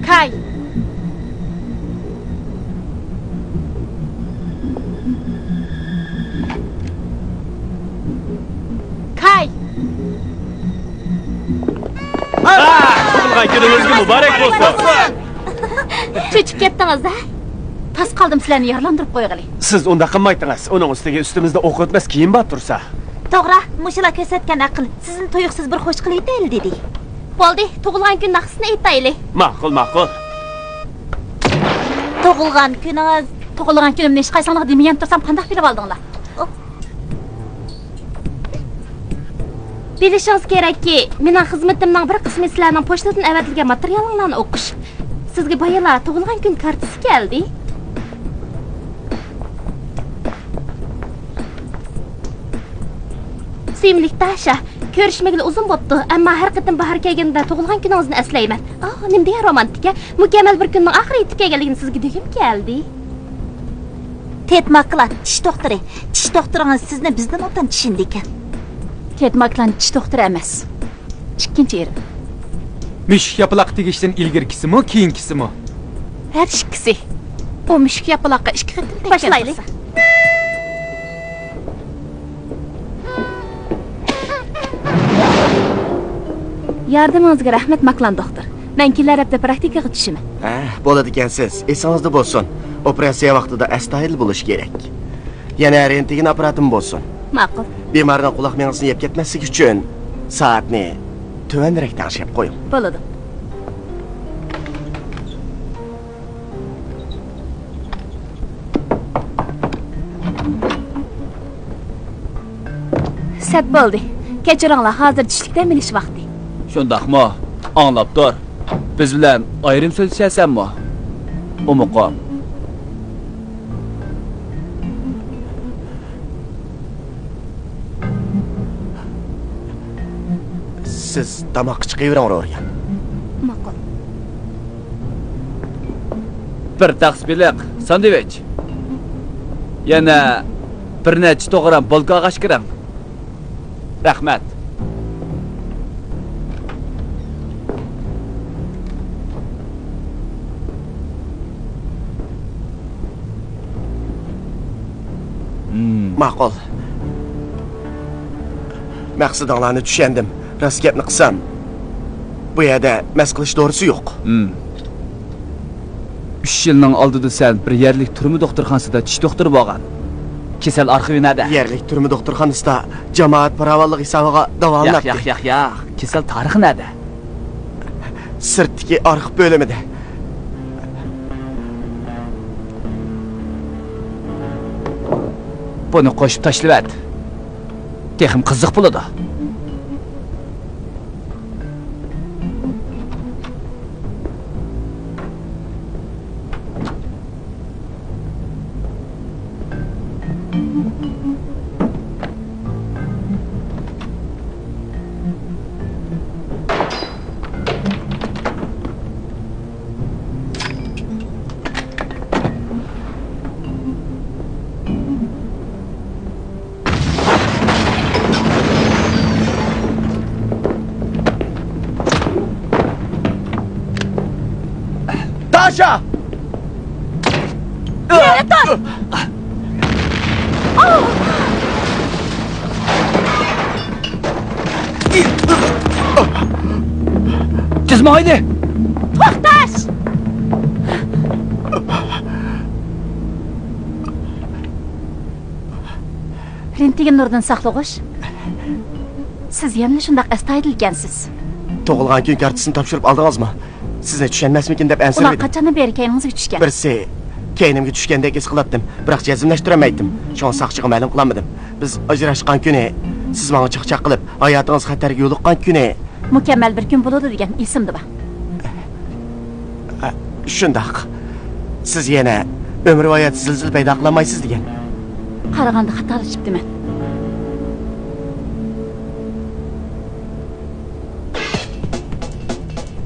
Kay. Kay. Tug'ilgan kuningizga muborak bo'lsin. Cho'chib ketdingiz-da. Tas qoldim sizlarni yig'lantirib qo'yg'ili. Siz unda qilmaydingiz. Uning ustiga ustimizda o'q o'tmas kiyim bor tursa. To'g'ri, mushular ko'rsatgan aql. Sizni tuyuqsiz bir xo'sh qilaydi dedik. Bo'ldi, tug'ilgan kun naqsini aytaylik. Ma'qul, ma'qul. Tug'ilgan kunimni hech qaysiga demagan tursam qanday bilib oldinglar? Bilishingiz kerakki, mening xizmatimning bir qismi sizlarning pochtadan avatilgan materiallarni o'qish. Sizga boyalar tug'ilgan kun kartasi keldi. Suyimlik Tasha, ko'rishmagili uzun bo'pti, ammo har qatim bahor kelganda tug'ilgan kuningizni eslayman. Nimda romantika, mukammal bir kunning oxiri yetib kelganligini sizga degim keldi. Tetmaklan, tish doktori. Tish doktoringiz sizni bizdan o'tan tishindi ekan. Tetmaklan tish doktori emas. Ikkinchi eri. Mushuk yapaloq tegishdan ilgirkisimi, keyingisimi? Har ikkisi. Bu mushuk yapaloqqa ikki qatim teggan. Boshlaylik. Yordamingizga rahmat Maklan doktor. Men kelar hafta praktikaga tushaman. Bo'ladi ekansiz. Esingizda bo'lsin. Operatsiya vaqtida astoydil bo'lish kerak. Yana rentgen apparatim bo'lsin. Ma'qul. Bemorning quloq miyasini yeb ketmasligi uchun soatni tuvanroq taqshab qo'ying. Bo'ladi. Sat bo'ldi. Kechiringlar, hozir tushlikdan bilish vaqti. Shundaqmi? Anlab tur. Biz bilan ayrim so'zlashasanmi? Umuqom. Siz tomoq chiqavering o'rgan. Ma'qul. Bir taqsbiliq sandvich. Yana bir necha to'g'ram bolqa g'ashkiram. Rahmat. Ma'qul. Maqsadinglarni tushundim. Rost gapni qilsam, bu yerda mas qilish to'g'risi yo'q. 3 yilning oldida sen bir yerlik turma doktorxonasida tish doktori bo'lgan. Kasal arxivi nada? Yerlik turma doktorxonasida jamoat farovonlik hisobiga davomlab. Yo'q. Kasal tarixi nada? Sirtdagi arxiv bo'limida. Buni qo'shib tashlab. Texim qiziq bo'ladi. Tasha! Yaratar! Jizmaydi. To'xtash! Rentgen nuridan saqlag'ish. Siz yana shunday astoydil ekansiz. Tug'ilgan kun kartasini topshirib oldingizmi? Sizni tushunmasmikin deb Ular ansiradim. qachondan beri kayningizga tushgan? Birsi kaynimga tushgandek his qilatdim, biroq jazmlashtirolmaydim. Shon saqchiga ma'lum qilmadim. Biz ajrashgan kuni, siz menga chaqchaq qilib, hayotingiz xatarga yo'liqqan kuni Mukammal bir kun bo'ladi degan esimda bor. Shundoq. Siz yana umrvoyat zilzil paydo qilmaysiz degan. Qaraganda xatolashibdiman.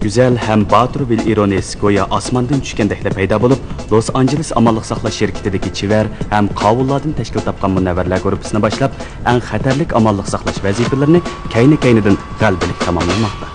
güzel hem batur bir ironisi goya osmondan tushgandeklar paydo bo'lib, Los Angeles amalliq saqlash şirketidagi chivar hem qovullardan tashkil topgan munavvarlar guruhisini boshlab, eng xatarlik amalliq saqlash vazifalarini kayni-kaynidan g'alabalik tamomlamoqda.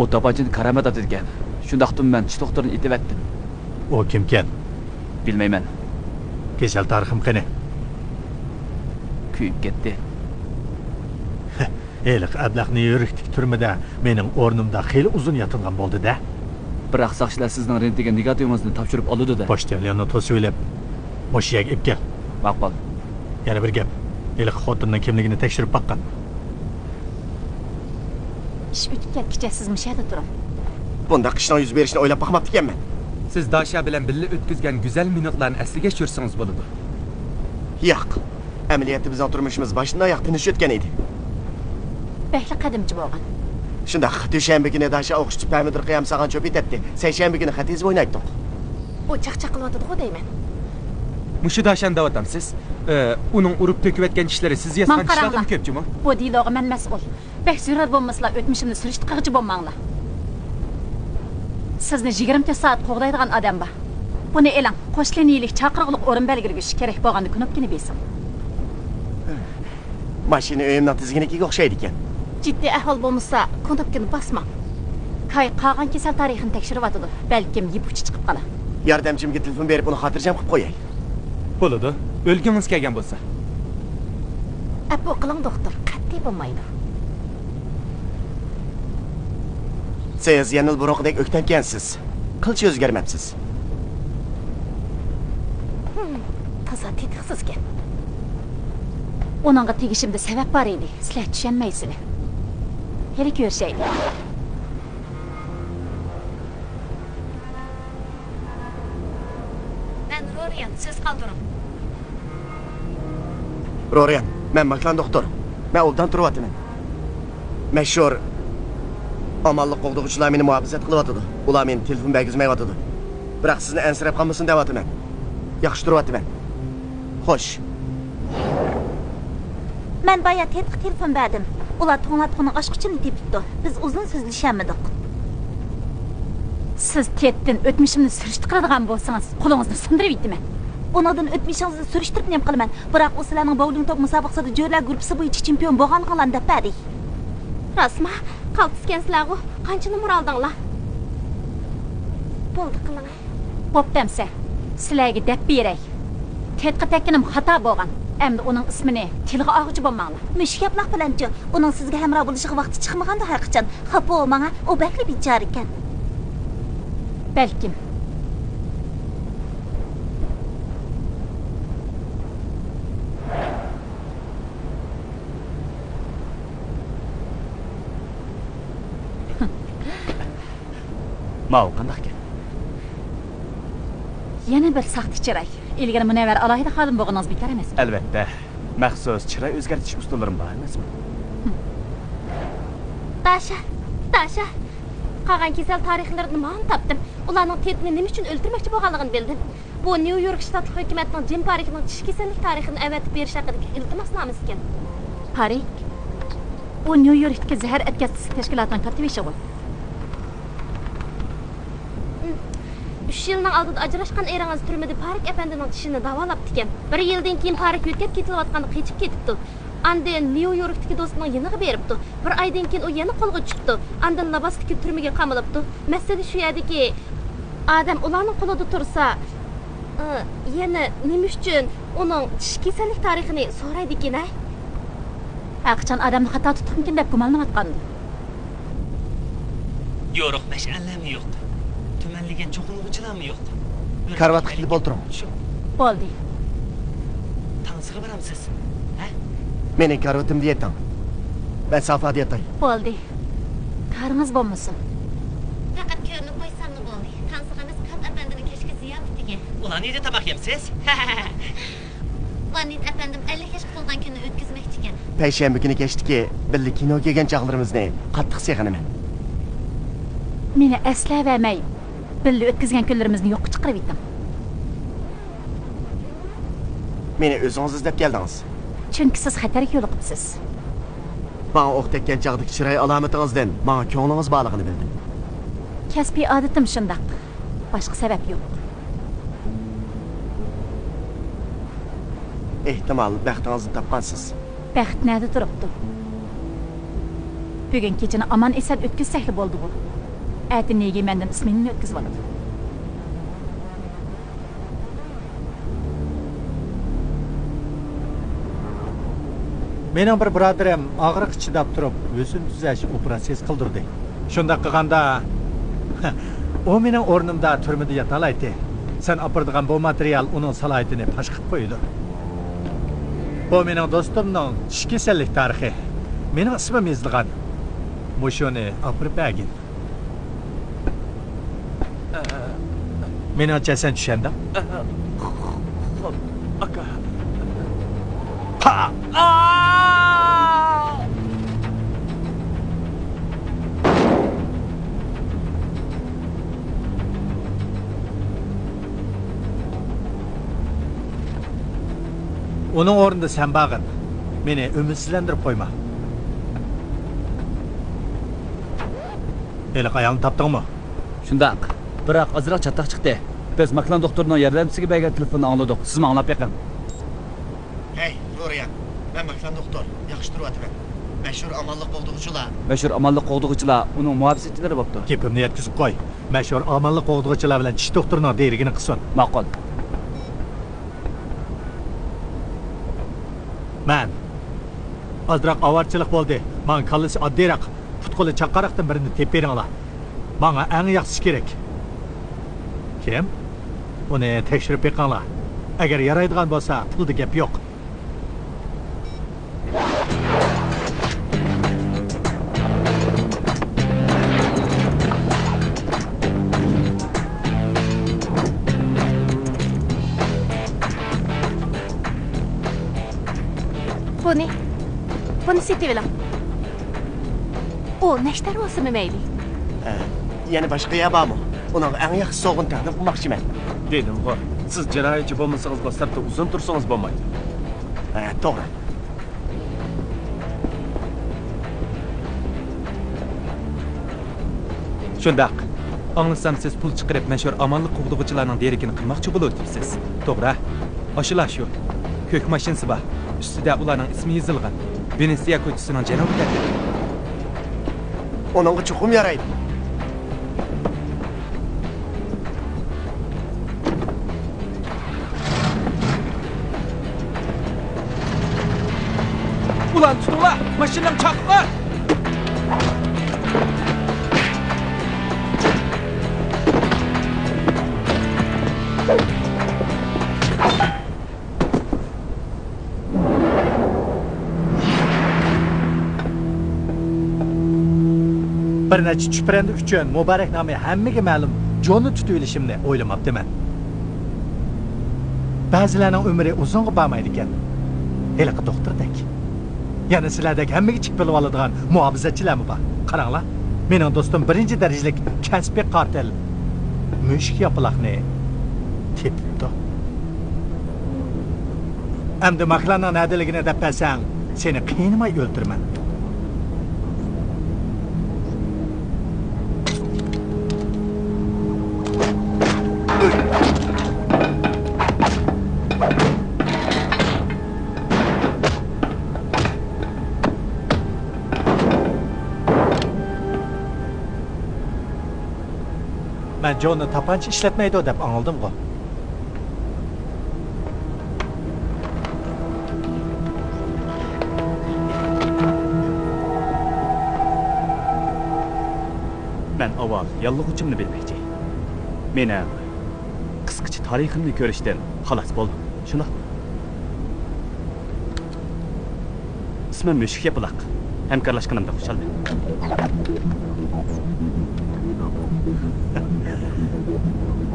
O tabancını karamet at ekan. Shundaqdin men tish doktorini itibatdim. O kimken? Bilmayman. Kesel tarixim qani? Kuyib ketdi. Eliq ablaqni yuriktik turmada mening o'rnimda xeyli uzun yotilgan bo'ldi-da. Biroq saqchilar sizning rentgen negativingizni topshirib oldi-da. Pochtalyonni to'sib o'ylab, moshiyaga ib kel. Maqbul. Yana bir gap. Eliq xotinning kimligini tekshirib baqqan. ish bitib ketkicha siz mishada turing. Bunda qishning yuz berishini o'ylab baxmabdi ekanman. Siz Dasha bilan birga o'tkazgan go'zal minutlarni asliga tushirsangiz bo'ladi. Yo'q. Amaliyatimizning turmushimiz boshdan oyoq tinch o'tgan edi. Behli qadimchi bo'lgan. Shundaq, dushanba kuni Dasha o'qishchi Pamidir qiyam saqan cho'p etdi. Seshanba kuni xatiz o'ynaydik. U chaqchaq qilyotdi-ku deyman. Mushu Dashani da'vatamsiz. Uning urib to'kiyotgan ishlari siz yasgan ishlardan ko'pchimi? Bu diylog'i men mas'ul. Bek surat bo'lmaslar, o'tmishimni surishtirqichi bo'lmanglar. Sizni 24 soat qo'g'daydigan odam bor. Buni elang, qo'shlaniylik chaqirig'liq o'rin belgilag'ish kerak bo'lganda knopkani besim. Mashina uyimning tizginikiga o'xshaydi ekan. Jiddiy ahvol bo'lmasa, knopkani bosmang. Kay qolgan kasal tarixini tekshiryotdi. Balkim yipuchi chiqib qolar. Yordamchimga telefon berib uni xotirjam qilib qo'yay. Bo'ladi. O'lgingiz kelgan bo'lsa. Apo qiling doktor, qat'iy bo'lmaydi. Siz yanil buroqdek o'ktankansiz. Qilchi o'zgarmabsiz. Toza tetiqsizga. Onunğa tegishimda sabab bor edi. Sizlar tushunmaysizlar. Hali ko'rishaylik. Men Rorian, siz qoldiring. Rorian, men Maklan doktor. Men obdan turyapman. Mashhur amalliq qo'g'dug'uchilar meni muhofazat qilyotdi. Ular meni telefon bagizmayotdi. Biroq sizni ansirab qolmasin deyapman. Yaxshi turyapman. Xo'sh. Men bayat telefon berdim. Ular to'nglatqini ochqichini tepibdi. Biz uzun so'zlashamdik. Siz tetdin o'tmishimni surishtiradigan bo'lsangiz, qo'lingizni sindirib yetdiman. Ulardan o'tmishingizni surishtirib nem qilaman. Biroq u sizlarning bowling top musobaqasida jo'rlar guruhi bo'yicha chempion bo'lganligini deb berdi. Rasma, qaltisgansizlar-ku. Qancha numar oldinglar? Bo'ldi qiling. Bo'ptamsa, sizlarga deb beray. Tetqa tekkinim xato bo'lgan. Endi uning ismini tilga og'uchi bo'lmanglar. Mushkaplar bilanchi, uning sizga hamroh bo'lishiga vaqti chiqmaganda har qachon. Xapo menga u bakli bichora ekan. Balkim. Mau qandaq ekan? Yana bir saxti chiray. Ilgari munavvar alohida xodim bo'lganingiz bekor emas. Albatta. Maxsus chiroy o'zgartirish usullarim bor emasmi? Dasha. Qolgan kasal tarixlarini men topdim. Ularning tetni nima uchun o'ldirmoqchi bo'lganligini bildim. Bu New York shtat hukumatining Jim Parikning tish kasallik tarixini avatib berish haqidagi iltimosnoma ekan. Parik. U New Yorkdagi zahar atkazish tashkilotining katibi ishi bu. 3 yılning oldida ajrashgan eringiz turmada Parik efendining tishini davolabdi ekan. 1 yildan keyin Parik yo'tkab ketilayotganda qochib ketibdi. Andan New Yorkdagi do'stining yeniga beribdi. 1 oydan keyin u yana qo'lga chiqdi. Andan Labasdagi turmaga qamalibdi. Masala shu yerdiki, odam ularning qo'lida tursa, yana nima uchun uning tish kasallik tarixini so'raydi ekan-a? Aqchan odamni xato tutibmikin deb gumonlanayotgandi. Yo'q, mash'alami yo'qdi. Tumanligan cho'qinuvchilarmi yo'qdi? Karvatga qilib o'tiring. Bo'ldi. Tansiga boramsiz. Ha? Mening karvatimda yeting. Ben safhada yatay. Bo'ldi. Qaringiz bo'lmasin. Faqat ko'rinib qo'ysammi bo'ldi. Tansiqamiz Kat efendining kechki ziyofatiga. Ular neydi tamak yemsiz? Vanit efendim 50 yaş to'lgan kunni o'tkazmoqchi ekan. Payshanba kuni kechdiki, birga kino kelgan chaqlarimizni qattiq seqinaman. Meni eslavermay, birga o'tkazgan kunlarimizni yo'qqa chiqarib etdim. Meni o'zingiz izlab keldingiz. Chunki siz xatarga yo'liqibsiz. Bana o'q tekkan chaqdagi chiroy alomatingizdan menga ko'nglingiz borligini bildim. Kasbiy odatim shundoq. Boshqa sabab yo'q. Ehtimal baxtingizni topgansiz. Baxt nerede turibdi? Bugun kechani aman esan o'tkazsakli bo'ldi bu. Ati nega mendan ismingni o'tkazib oladi? Mening bir birodarim og'riq chidab turib, o'sin tuzash operatsiyasi qildirdi. Shunda qilganda u mening o'rnimda turmada yotalaydi. Sen opirdigan bu material uning salohiyatini pash qilib qo'ydi. Bu mening do'stimning tish kasallik tarixi. Mening ismim yozilgan. Mushuni opirib bergin. Menimcha sen tushunding? Xo'p, aka. Onun o'rnida sen bag'in. Meni ümidsizlantirib qo'yma. Eliq ayolni topdingmi? Shundaq. Biroq ozroq chataq chiqdi. Biz Maklan doktorining yordamchisiga bergan telefonni angladik. Siz menga anglab beqing. Hey, Florian. Ben Maklan doktor. Yaxshi turyapman. Mashhur amalliq qo'g'dug'ichilar. Mashhur amalliq qo'g'dug'ichilar uning muhabbatchilari bo'pti. Gapimni yetkazib qo'y. Mashhur amalliq qo'g'dug'ichilar bilan tish doktorining derigini qilsin. Ma'qul. Man ozroq avarchilik bo'ldi. Men kallasi oddiyroq, putquli chaqariqdan birini tepib beringlar. Menga eng yaxshisi kerak. Kim? Uni tekshirib beqinglar. Agar yaraydigan bo'lsa, pulda gap yo'q. Buni setivelim. O neşter olsun mu meyli? Yani başka yer var mı? Onun en yaxşı soğun təqdim qılmaqçıyım. Dedim ғой, siz jinoyatchi bo'lmasangiz da sirtda uzun tursangiz bo'lmaydi. To'g'ri. Shundaq. Anglasam siz pul chiqarib mashhur amalliq qo'g'dug'ichilarning derigini qilmoqchi bo'lyapsiz. To'g'ri. Oshilar shu. Ko'k mashinasi bor. Ustida ularning ismi yozilgan. Venetsiya ko'chasining janubida. Onunğa çoxum yaraydı. Ulan tutula! Maşinam çakma! Bir necha chuprandi uchun muboraknoma hammaga ma'lum jonni tutib olishimni o'ylamabdiman. Ba'zilarning umri uzunga bormaydi ekan. Heliqi doktordak. Yana sizlardek hammaga chiqib bilib oladigan muhofazachilarmi bor? Qaranglar, mening do'stim birinchi darajalik kasbiy qartel mushuk yopiloqni tepibdi. Endi Maklanning nadaligini deb bersang, seni qiynamay o'ldirman. Men John'u tapancha ishlatmaydi deb anladım-ku. Men avval yallıg'uchimni bilmoqchi. Meni qisqacha tariximni ko'rishdan xalos bo'ldim. Shuna. İsmim Müşik Yapılaq. Hamkorlashganimda xushalman.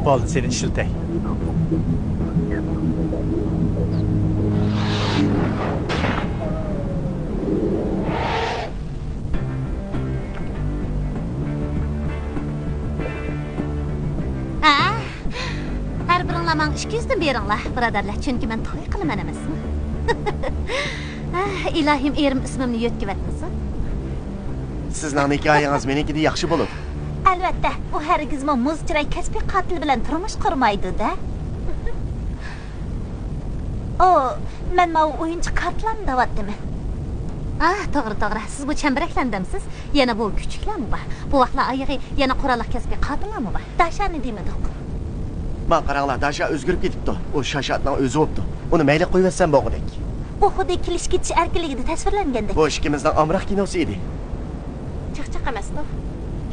Bo'ldi, seni ishiltay. Her biringlar men 200 dan beringlar, birodarlar, chunki men to'y qilaman emasmi? İlahim erim ismimni yetkivatmasin. Sizning hikoyangiz menikidan yaxshi bo'ladi. Albatta, u hargizmi muzchiray kasbiy qatil bilan turmush qurmaydi-da. Men ma o'yinchi qatlani davatdimi? To'g'ri. Siz bu chambaraklandamsiz. Yana bu kuchuklarmi bor? Bu vaqtlar oyog'i yana qurolli kasbiy qatillarmi bor? Dashani demadik. Men qaranglar, Dasha o'zgarib ketibdi. O shashatning o'zi bo'pti. Uni mayli qo'yvatsam bo'g'idek. Bu xuddi kelish ketish erkinligida tasvirlangandek. Bu ikkimizning amroq kinosi edi. Chaqchaq emasdi.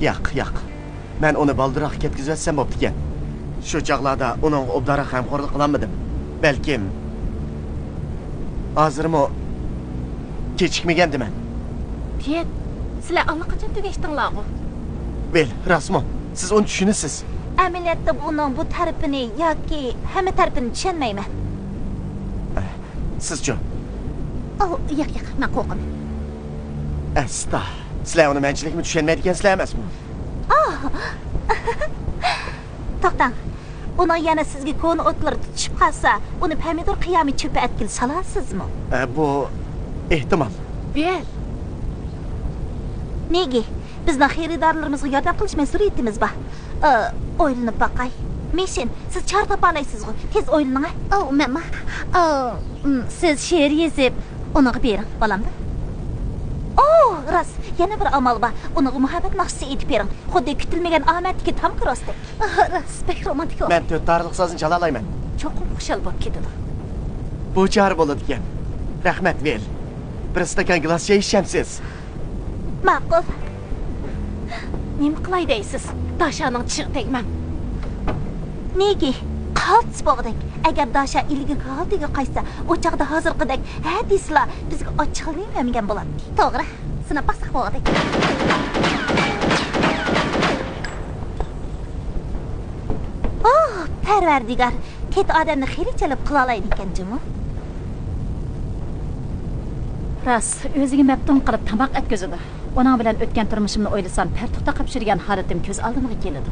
Yo'q. Men uni baldiroq ketkizvatsam bo'pti ekan. Shu chaqlarda uning obdara hamkorlik qilmadim. Balkim hozirmi kechikmagandiman. Pet, sizlar allaqachon tugashdinglar-ku. Vel, rasmo, siz uni tushunasiz. Amaliyotda buning bu tarafini yoki hamma tarafini tushunmayman. Sizchi? Yo'q, men qo'rqaman. Asta. Sizlar uni menchilikni tushunmaydigansizlar emasmi? To'xtang. Uni yana sizga ko'ni o'tlar tutishib qolsa, uni pomidor qiyomi cho'pi atkil solasizmi? Bu ehtimol. Bel. Nega? Bizning xaridorlarimizga yordam qilish mas'uliyatimiz bor. O'ylanib boqay. Mishin, siz chor topa olasizmi? Tez o'ylaning. Men. Siz she'r yozib, uni bering, bolamda. Rost, yana bir amal bor. Uni muhabbat naqshi etib bering. Xuddi kutilmagan omadga tam kirosdek. Rost, pek romantik. Men to'rtariq so'zni chala olayman. Cho'qim xushal bo'lib ketadi. Bu char bo'ladi ekan. Rahmat Vel. Bir stakan glas chayishimsiz. Ma'qul. Nima qilay deysiz? Dashaning tishiga tegman. Nega? Qaltis bo'g'dak. Agar Dasha ilgi qaldiga qaytsa, o'chaqda hozirqidek hadislar bizga ochiqlanmagan bo'ladi. To'g'ri. Sinab baqsaq bo'g'dak. Parvardigar, ket odamni xirichalab qila oladi ekan-jimi? Ras, o'ziga mabtun qilib tamoq etkazadi. Uning bilan o'tgan turmushimni o'ylasam, pertuqda qapshirgan holatim ko'z oldimga keladi.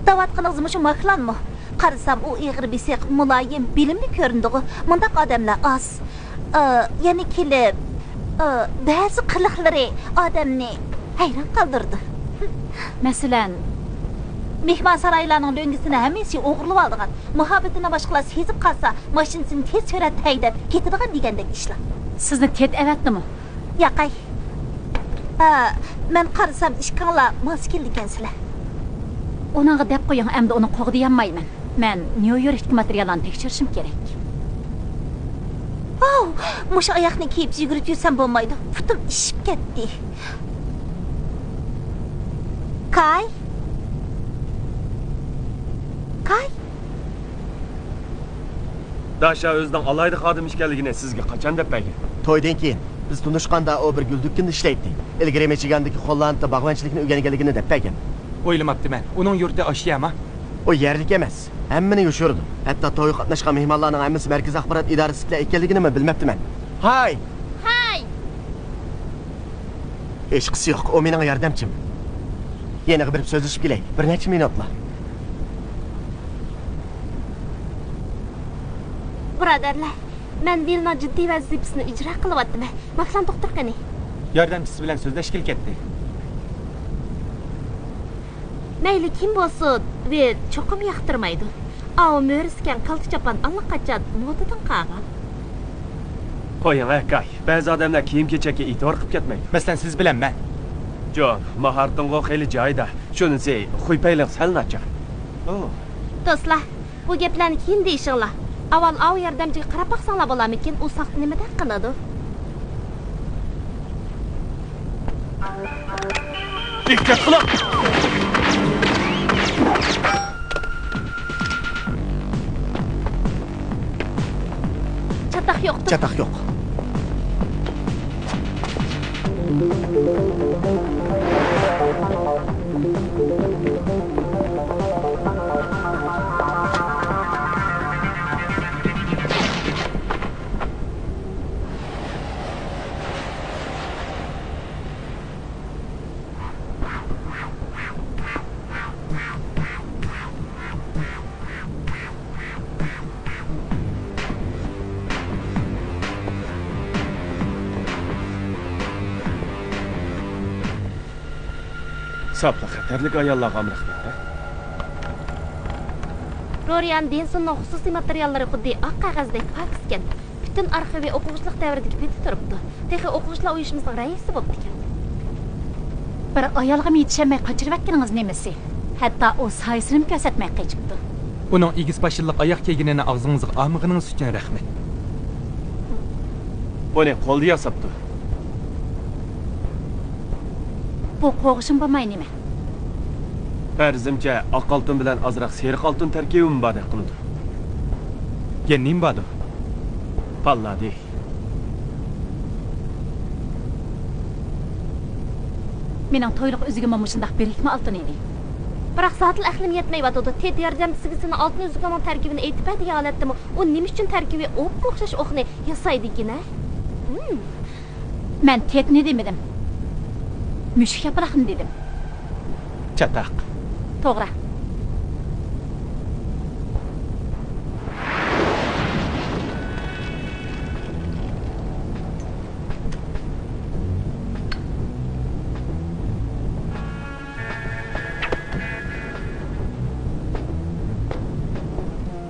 Davat qilingizmi shu mahlanmi? Qarasam u ig'ir besiq, muloyim, bilimli ko'rindi-ku. Mundaq odamlar oz. Yana kelib, ba'zi qiliqlari odamni hayron qoldirdi. Masalan, mehmon saroylarning lo'ngisini hammasi o'g'irlab oldigan. Muhabbatini boshqalar sezib qolsa, mashinasini tez suratda haydab ketadigan degandek ishlar. Sizni tet avatdimi? Yo'qay. Men qarasam ishqonlar mos keldikansizlar. Unaga deb qo'ying, endi uni qo'g'diyolmayman. Men New Yorkdagi materiallarni tekshirishim kerak. Musha oyoqni kiyib yugurib yursam bo'lmaydi. Putim ishib ketdi. Kay? Dasha o'zining alayda xodim ekanligini sizga qachon deb bergan? To'ydan keyin biz tunishqanda o bir guldukkinni ishlaydi. Ilgari Michigandagi Hollandda bog'vanchilikni o'rganganligini deb bergan. O'ylamabdiman. Uning yurti Oshiyama. O yerlik emas. Hammani yo'shirdi. Hatto to'y qatnashgan mehmonlarning hammasi markaz axborot idorasida ekanligini men bilmabdiman. Hay! Hech qisi yo'q. O mening yordamchim. Yana bir so'zlashib kelay. Bir necha minutlar. Birodarlar, men Vilna jiddiy vazifasini ijro qilyapman. Mahlan doktor qani? Yordamchisi bilan so'zlashib ketdi. Mayli kim bo'lsin, ve cho'qim yoqtirmaydi. Mo'riskan qalti chapan allaqachon modadan qolgan. Qo'ying, akay. Ba'zi odamlar kiyim-kechakka e'tibor qilib ketmaydi. Masalan, siz bilan men. Jon, mahartınğa xeyli joyda. Shunisi xuypayliq sal nachar. Do'stlar, bu gaplarni keyin deyishinglar. Avval av yordamchiga qarab baqsanglar bo'larmikin, u soxta nimadan qiladi? Diqqat qilib. Chataq yo'qdir. Chataq yo'q. Sapla xatarlik ayollarga amriqlar. Rorian Densonning xususiy materiallari xuddi oq qog'ozdek pokiskan. Butun arxiviy o'quvchilik davridagi beti turibdi. Texi o'quvchilar uyushmasining raisi bo'lib ekan. Bir ayolga yetishmay qochirayotganingiz nemasi? Hatto o sayısını ko'rsatmay qochibdi. Uning egiz pashilliq oyoq kiyginini og'zingizga olmag'iniz uchun rahmat. Buni qo'lda yasabdi. Bu qo'g'ishim bo'lmay nima? Farzimcha oq oltin bilan ozroq seriq oltin tarkibi muborak qildi. Yenning badu. Palladi. Mening to'yliq o'ziga mana shunday birikma oltin edi. Biroq sotil aqlim yetmayotdi. Ted yordamchisiga seni oltin uzugining tarkibini aytib bergan holatdami? U nima uchun tarkibi o'q o'xshash o'qni yasaydigina? Men Tedni demadim. Mushuk yaproqni dedim. Chataq. To'g'ri.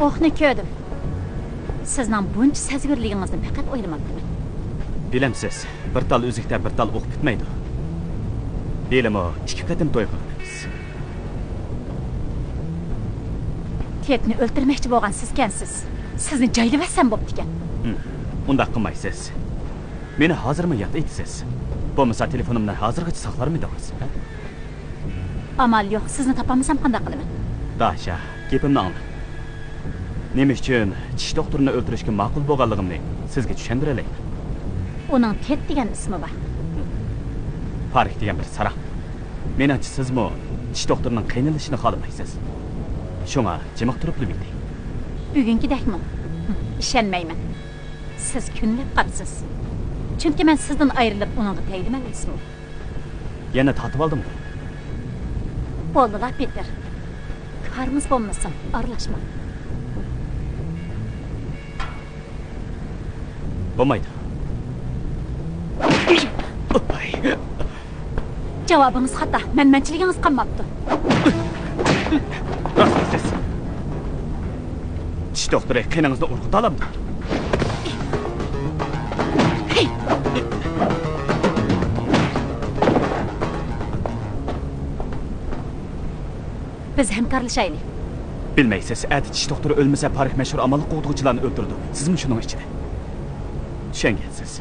O'qni ko'rdim. Sizning buncha sezgirligingizni faqat o'ylamabman. Bilemsiz, bir tal o'zikda bir tal o'q bitmaydi. Belimo, ikki qatim to'y qilamiz. Tedni o'ltirmoqchi bo'lgan sizkansiz. Sizni joylamasam bo'pti ekan. Unda qilmaysiz. Meni hozirmi yod etasiz? Bo'lmasa telefonimni hozirgacha saqlarmidingiz? Amal yo'q, sizni topamasam qanday qilaman? Dasha, gapimni angla. Nima uchun tish doktorini o'ltirishga ma'qul bo'lganligimni sizga tushuntirayman. Uning Ted degan ismi bor. Farq degan bir sara. Menimcha sizmi tish doktorining qiynalishini xohlamaysiz. Shunga jimiq turib bilmaydi. Bugünkidekmi? Ishonmayman. Siz kunlab qapsiz. Chunki men sizdan ayrilib uningga tegdiman ismi. Yana tatib oldim. Bo'ldilar Peter. Qarimiz bo'lmasin, aralashma. Bo'lmaydi. Javobingiz xato. Menmanchiligingiz qolmabdi. Siz tish doktori qiynangizni urg'uta olamdi. Biz hamkorlashaylik. Bilmaysiz, ati tish doktori o'lmasa Parix mashhur amallik qo'g'dug'ichilarni o'ldirdi. Sizmi shuning ichida? Tushungansiz.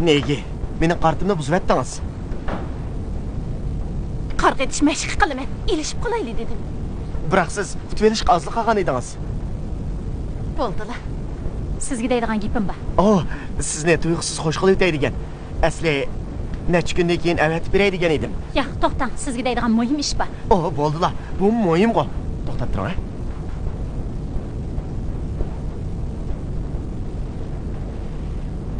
Nega? Meni qartimni buzib etdingiz. Qarq etish mashq qilaman. Ilishib qolayli dedim. Biroq siz futbolish qazli qilgan edingiz. Bo'ldilar. Sizga deydigan gapim bor. Sizni tuyg'usiz xush qilib o'taydigan. Asli necha kundan keyin avatib beray degan edim. Yo'q, to'xtang. Sizga deydigan muhim ish bor. Bo'ldilar. Bu muhim-ku. To'xtab turing.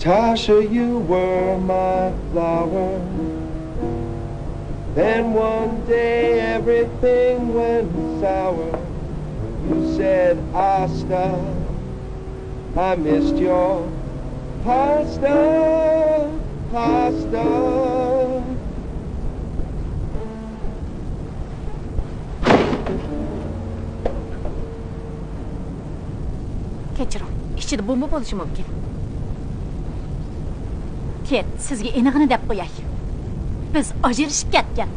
Tasha, you were my flower. Then one day everything went sour. You said, Asta, I missed your pasta, pasta. Kechiring, ichida bomba bo'lishi mumkin. Ket, sizga enig'ini deb qo'yay. Biz ajrashib ketgan.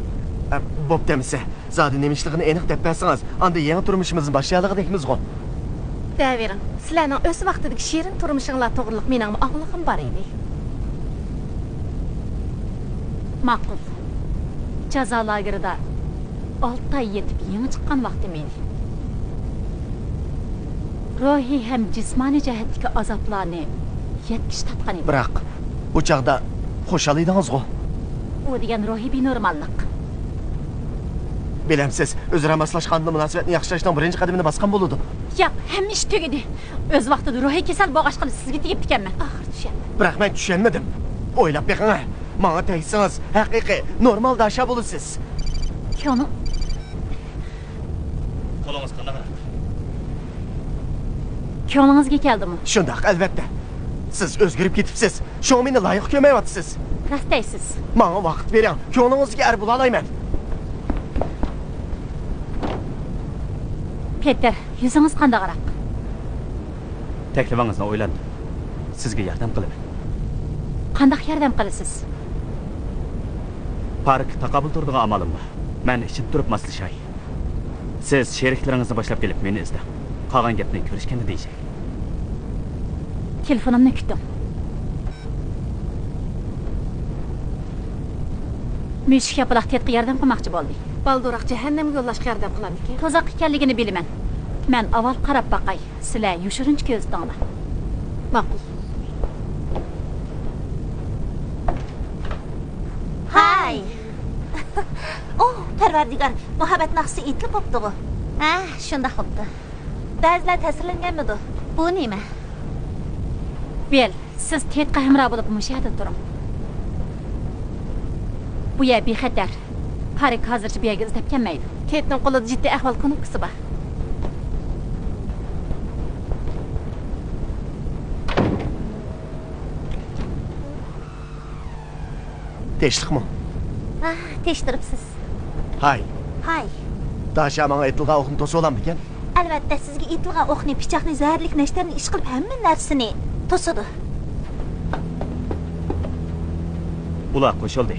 Bo'p demisa, zodi nemishligini aniq deb bersangiz, anda yangi turmushimizni boshlayotganimiz g'o. Davering, sizlarning o'z vaqtidagi shirin turmushinglar to'g'riliq mening og'lig'im bor edi. Ma'qul. Jazo lagerida 6 oy yetib yangi chiqqan vaqtim edi. Ruhiy ham jismoniy jihatdagi azoblarni yetkish tatgan edi. Biroq u chaqda xushal edingiz-g'o. U degan ruhiy benormallik. Bilamsiz, o'zaro maslashganida munosabatni yaxshilashning birinchi qadamini bosgan bo'ladi. Yo'q, hamma ish tugadi. O'z vaqtida ruhiy kasal bo'lg'achqani sizga tegib ekanman. Axir tushandim. Biroq men tushunmadim. O'ylab beqing. Menga tegsangiz, haqiqiy normal dasha bo'lasiz. Ko'ni Qo'lingiz qanday? ko'nglingizga keldimi? Shundoq, albatta. Siz o'zgarib ketibsiz. Shu meni loyiq ko'rmayapsiz. Rastaysiz. Menga vaqt bering. Ko'nglingizga ar bo'la olmayman. Peter, yuzingiz qandaqroq? Taklifingizni o'ylandim. Sizga yordam qilaman. Qandaq yordam qilasiz? Park taqabul turdigan amalim bor. Men ichib turib maslashay. Siz sheriklaringizni boshlab kelib meni izlang. Qolgan gapni ko'rishganda deysiz. Telefonimni kutdim. Mushuk yapaloq tetga yordam qilmoqchi bo'ldi. Balduroq jahannamga yo'llashga yordam qilamiki. To'zoq ekanligini bilaman. Men avval qarab baqay. Sizlar yoshirinch ko'z tonglar. Ma'qul. Hay. Oh, Parvardigar, muhabbat naqsi etilib qopdi-ku. Ha, shunda qopdi. Ba'zilar ta'sirlanganmidi? Bu nima? Bel, siz tetga hamroh bo'lib mushayda turing. Bu yer bexatar. Parik hozircha bu yerga izlab kelmaydi. Tetning qo'lida jiddiy ahvol ko'nikisi bor. Teşlikmi? Ah, tekshiribsiz. Hay. Hay. Dasha menga aytilgan o'qni to'sib olamdi ekan? Albatta, sizga aytilgan o'qni, pichoqni, zaharlik nashtarni ish qilib hamma narsani to'sadi. Ular qo'shildi.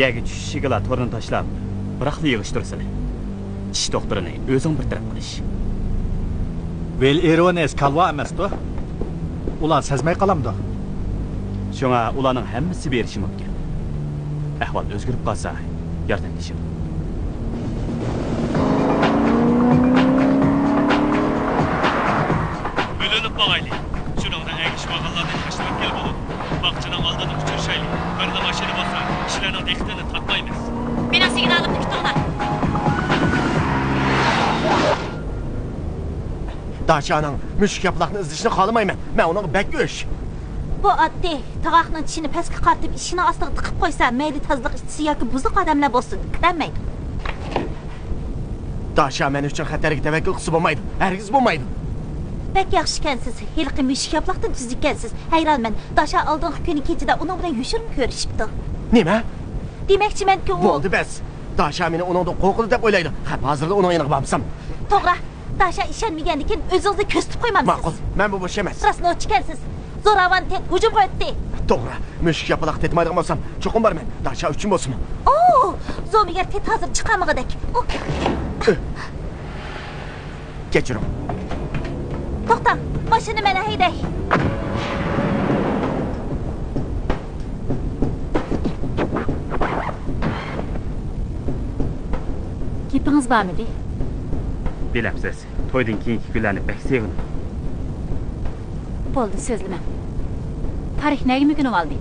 Yerga tushishiga to'rni tashlab, biroqli yig'ishtirsizlar. Tish doktorini o'zing bir taraf qilish. Vel irones kalva emas-ku. Ular sezmay qolamdi. Shunga ularning hammasi berishi mumkin. Ahvol o'zgarib qolsa, yordamlashing. Bo'linib boqaylik. Shuningda agishmaganlardan tashlab kelib bo'ladi. Baqchining oldida uchrashaylik. Birda mashina bo'lsa, kishilarning diqqatini tortmaymiz. Meni signalimni kutinglar. Dashaning mushuk yapaloqni izlashni xohlamayman. Men uni bakko'sh. Bu oddiy tovoqning tishini pastga qartib, ishini ostiga tiqib qo'ysa, mayli tozliq ishchisi yoki buzuq odamlar bo'lsin, kiranmaydi. Dasha men uchun xatarga tavakkul qilsa bo'lmaydi. Hargiz bo'lmaydi. Bak yaxshi ekansiz. Yilqi mushuk yapaloqdan tuz ekansiz. Hayronman. Dasha oldingi kuni kechida uning bilan yoshirin ko'rishibdi. Nima? Demoqchimanki, u Bo'ldi bas. Dasha meni uningdan qo'rqdi deb o'ylaydi. Hozirda uning yoniga bormsam. to'g'ri. Dasha ishonmagandan keyin o'zingizni ko'rsatib qo'ymamsiz. Ma'qul. Men bu bo'sh emas. Rasno chikansiz. Zo'ravon tek hujum qildi. To'g'ri. Mushuk yapaloq tetmaydigan bo'lsam, cho'qim borman. Dasha uchun bo'lsin. Oo, zo'migar tet hozir chiqamig'idak. Kechiring. To'xta, mashina meni hayday. Gapingiz bormidi? Bilapsiz, to'ydan keyingi kunlarni pek sevdim. Bo'ldi, so'zlama. Tarix nega mumkin oldi?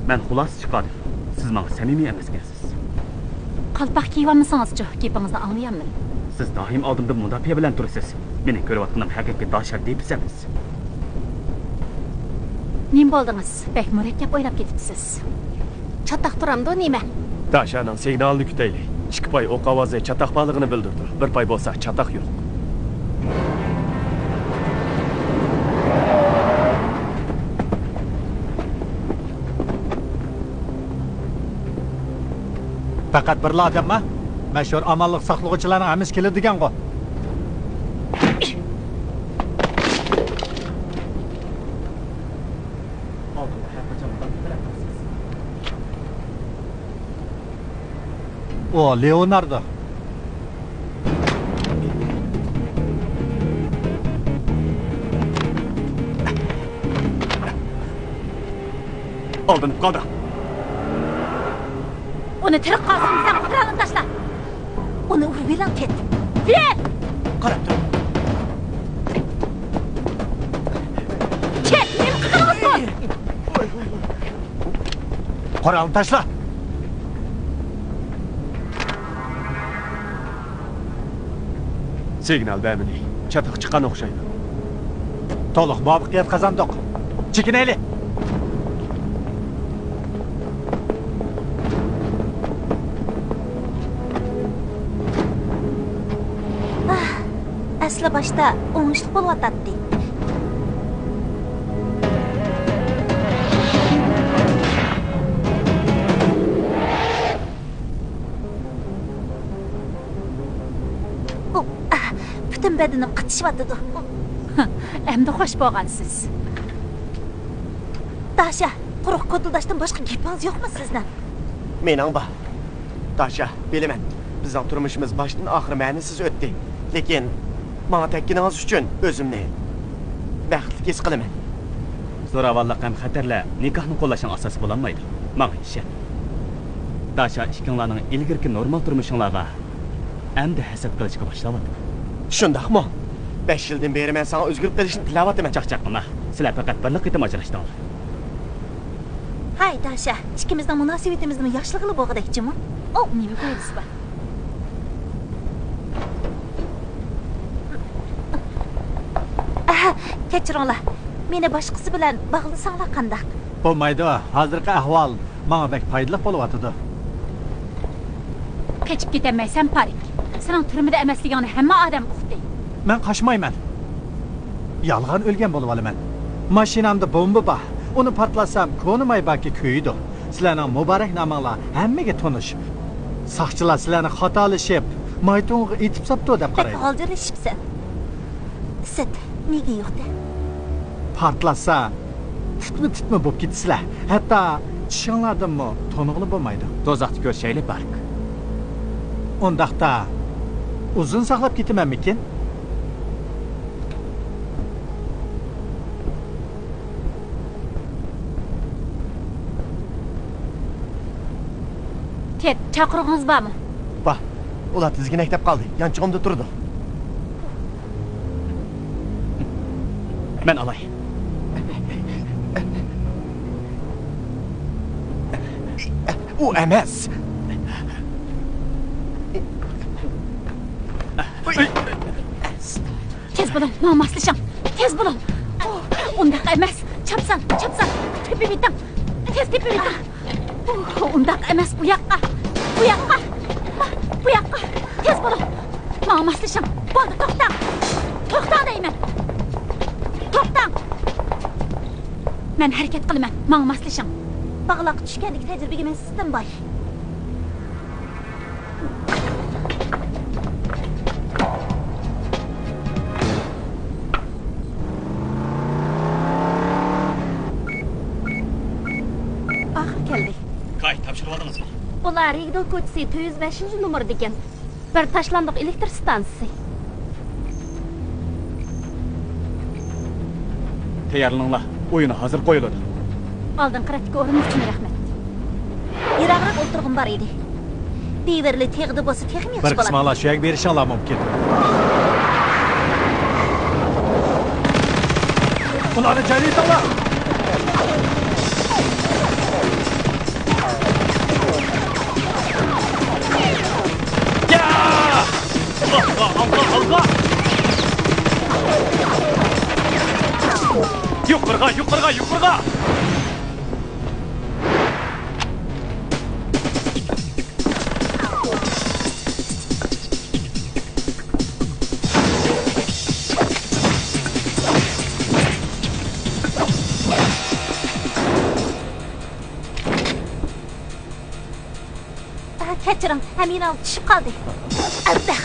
Men xulos chiqadim. Siz menga samimiy emas ekansiz. Qalpoq kiyolmasangiz-chi, gapingizni anglayapman. Siz doim oldimda mudofaa bilan turasiz. Meni ko'rayotganim haqiqiy Dasha deb bilsangiz. Nim bo'ldingiz? Bek murakkab o'ylab ketibsiz. Çataq turamdı nima? Daşanın signalini küteyli. 2 pay o'q ovozi chataq borligini bildirdi. 1 pay bo'lsa chataq yo'q. Faqat bir odammi? Mashhur amallik saqlovchilarning hammasi keladigan qo'y. O, Leonardo. Aldanıp kaldı. Onu tirik qalsın, sen quralını taşla. Onu urib elan ket. Ver! Qarab tur. Ket, nima qilamiz? Quralını taşla. Signal bemini. Chataq chiqqan o'xshaydi. To'liq muvaffaqiyat qozondik. Chekinaylik. Asli boshda o'ngishli bo'layotdi. Bütün bedenim qatışıp Endi xoş bo'lgansiz. Daşa, quruq qo'dildaşdan boshqa gapingiz yo'qmi sizdan? Mening bor. Dasha, bilaman. Bizning turmushimiz boshdan oxir ma'nisiz o'tdi. Lekin menga tekkiningiz uchun o'zimni baxtli his qilaman. Zo'ravonlik ham xatarlar nikohni qo'llashning asosi bo'la olmaydi. Menga ishon. Dasha ikkinglarning ilgirki normal turmushinglarga endi hasad qilishga boshladi. Shundaqmi? 5 yildan beri men sana o'zgarib qilishni tilayotaman. Chaqchaqma. Sizlar faqat birlik qitim ajrashdinglar. Hay Daşa, ikkimizning munosabatimizni yaxshilig'ili bo'g'idakchimi? O, nima qo'yasiz bor? Kechiringlar. Meni boshqasi bilan bog'lasanglar qandaq? Bo'lmaydi. Hozirgi ahvol menga bek foydali bo'lyapti. Keçib ketemaysan Parik. Sening turmida emasligingni hamma odam uqdi. Men qochmayman. Yolg'on o'lgan bo'lib olaman. Mashinamda bomba bor. Uni portlasam, ko'nimay balki kuyidi. Sizlarning muborak nominglar hammaga tonish. Soqchilar sizlarni xatolashib, maytonga etib sapto deb qaraydi. G'oljirishibsan. Sit, nega yo'qdi? Portlasa, tutma bo'lib ketsizlar. Hatto tishinglardanmi to'nig'li bo'lmaydi. Do'zaxni ko'rishaylik Parik. Undaqda uzun saqlab ketamanmikin? Tet, chaqirig'ingiz bormi? Bor. Ular tizginaktab qoldi. Yanchig'imda turdi. Men olay. U emas. Tez bo'lin, nomaslashing. Tez bo'lin. Undaq emas. Chapsan. Tepib biting. Tez tepib biting. Undaq emas, bu yoqqa. Tez bo'lin. Nomaslashing. Bo'ldi, to'xtang. To'xtang deyman. To'xtang. Men harakat qilaman. Nomaslashing. Bog'loq tushganlik tajribaga men sizdan boy. Kay, topshirib oldingizmi? Ular Rigdal ko'chasi 205-numar ekan. Bir tashlandiq elektr stansiyasi. Tayyorlaninglar. O'yini hozir qo'yiladi. Oldin qiratka o'rin uchun rahmat. Yiroqroq o'tirg'im bor edi. Beverli teg'di bo'lsa texim yaxshi Bir bo'ladi. qismala suyak berishinglar mumkin. Ularni joylaytinglar. Yuqorga! Kechiring, ham meni olib tushib qoldi. Allah.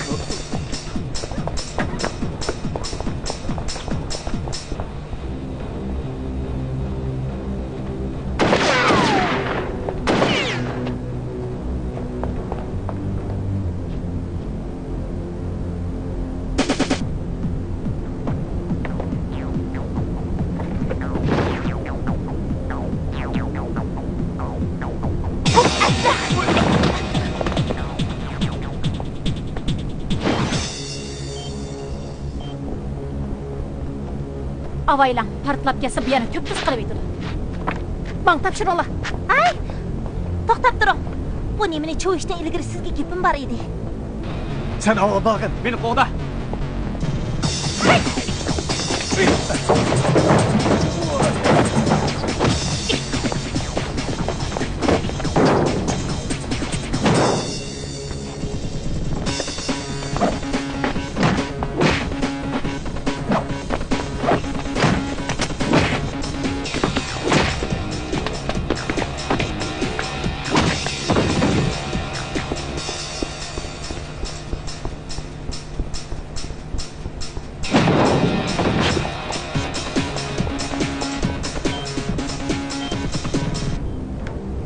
Avaylan, partlab kelsa bu yana to'ptiz qilib yetadi. Bang topshiringlar. Ay! To'xtab turing. Bu nemani cho'yishdan ilgari sizga gapim bor edi. Sen ava bag'in, meni qo'g'da.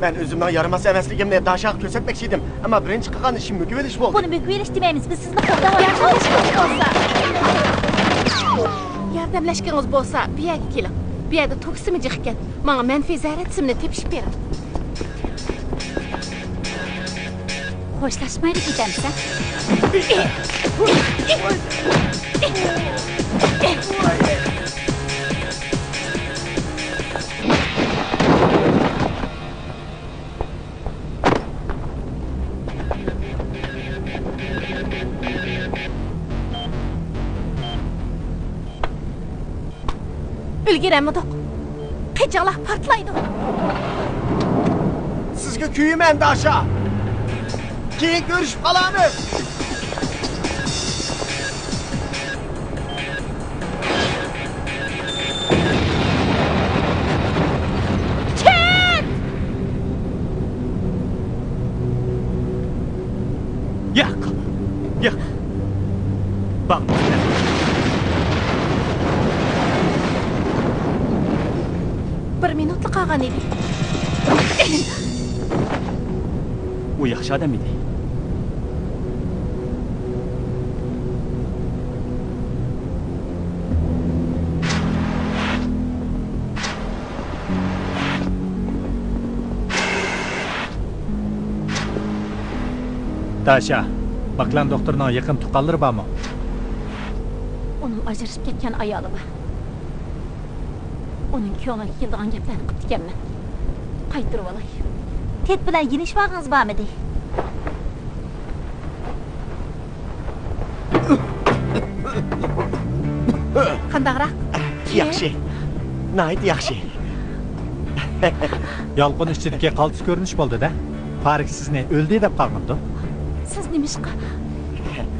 Ben özümden yaramaz emasligimni Daşaga ko'rsatmoqchi edim, ammo birinchi qilgan ishim mukib elish bo'ldi. Buni mukib elish demaymiz, biz sizni qo'llayapmiz. Yordamlashgangiz bo'lsa, bu yerga keling. Bu yerda to'ksimi jiqgan. Menga manfiy zarar tizimini tepishib bering. Xo'shlashmaydi ketamiz-a? Ulguramidiq. Qichaqlar portlaydi. Sizga kuyman Daşa. Keyin ko'rishib qolamiz. Yo'q. Yo'q. Bak. Bir minutlik qolgan edi. U yaxshi odam edi. Daşa, Maklan doktoruna yaqin tuqqanlari bormi? Onun ajrashib ketgan ayoli bor. Uning ko'ngli keldigan gaplarni qilib ekanman. Qaytirib olay. Tet bilan yinish vaqtingiz bormidi? Qandaqroq? Yaxshi. Nayt yaxshi. Yolqin ichidagi qaltis ko'rinish bo'ldi-da. Farik sizni o'ldi deb qolgandi. Siz nimishqa?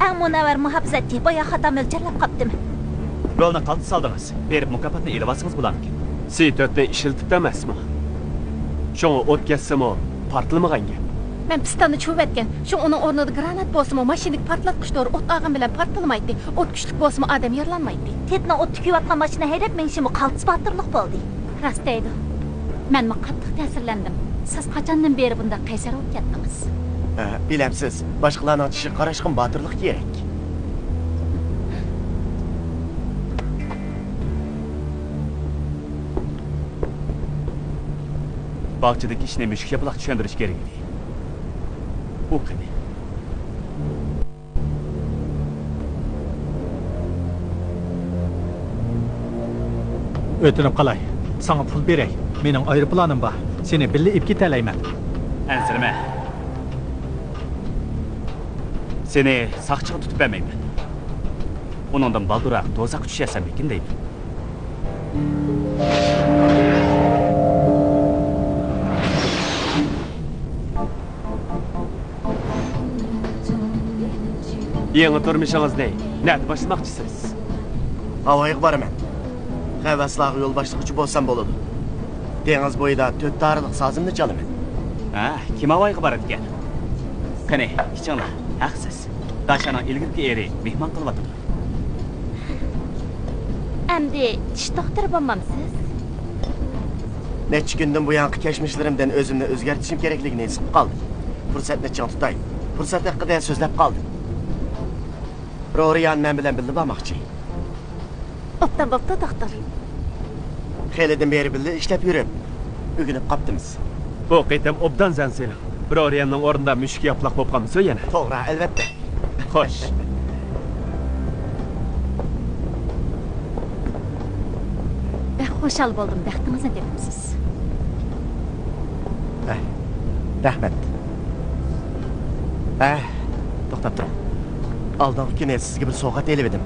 Eng munavvar muhabbizatchi boya xato mo'ljallab qopdim. Rolni qaltis soldingiz. Berib mukofotni elib olsangiz bo'larmikin. C4ni ishiltib emasmi? Shuni o'tkazsami, portlamagan gap. Men pistonni cho'vatgan. Shu uning o'rnida granat bo'lsa-mu, mashinik portlatqichlar o't og'in bilan portlamaydi. O't kuchli bo'lsa-mu, odam yaralanmaydi. Tetni o't tukayotgan mashina haydab menishimi qaltis battirlik bo'ldi. Rost deydi. Men qattiq ta'sirlandim. Siz qachondan beri bunda qaysar bo'lib ketdingiz? Bilemsiz, boshqalarning tishi qarashqin batırlıq kerak. Bog'chadagi ishni mushuk yaplaq tushuntirish kerak edi. U qani? O'tinib qalay. Sana pul beray. Mening aeroplanim bor. Seni birga ib ketalayman. Ansirma. Seni saqchiga tutib bermayman. Uningdan balduraq do'zax tushasan ekan deyman. Yangi turmushingizni nima boshlamoqchisiz? Havoga boraman. Havaslarga yo'l boshlovchi bo'lsam bo'ladi. Dengiz bo'yida 4 tarixlik sazimni chalaman. Ha, kim havoga boradi ekan? Qani, ichinglar. Haqsiz. Dashaning ilgirki eri mehmon qilyapti. Endi tish doktori bo'lmamsiz? Necha kundan bu yanqi keşmişlerimden özümni özgertişim gerekligini his kaldım. Fırsatni çiğ tutay. Fırsat hakkında sözlep kaldım. Roriyan men bilen bildi bakmakçı. Optan bopta doktor. Xeylidin beri bildi işlep yürüp. Ügünüp kaptınız. Bu qitim obdan zan seni. Broriyanning o'rnida mushuk yaplaq bo'lib qolmasa yana. To'g'ri, albatta. Xo'sh. Xo'shal bo'ldim, baxtingizni tepibsiz. Rahmet. To'xtab turing. Aldığım kuni sizga bir sovg'a elib edim.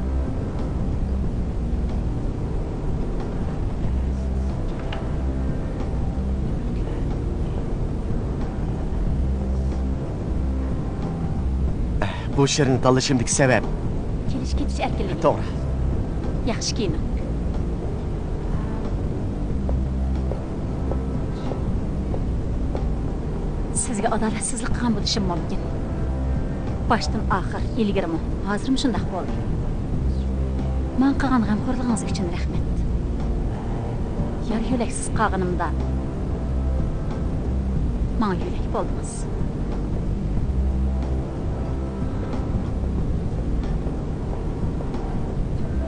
Bu shirini tanlashimdagi sabab Kelish ketish erkinligi. to'g'ri. Yaxshi kiyining. Sizga adolatsizlik qilgan bo'lishim mumkin. Boshdan oxir, ilgirmi, hozirmi shunday bo'ldi. Men qilgan g'amxo'rligingiz uchun rahmat. Yar yo'laksiz qolganimda menga yo'lak bo'ldingiz.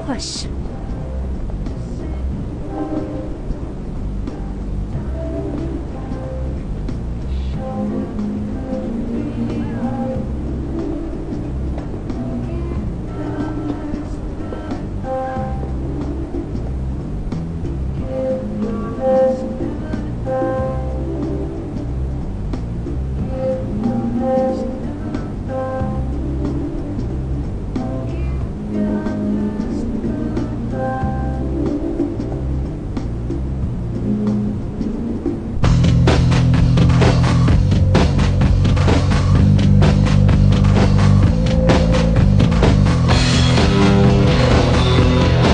Xo'sh.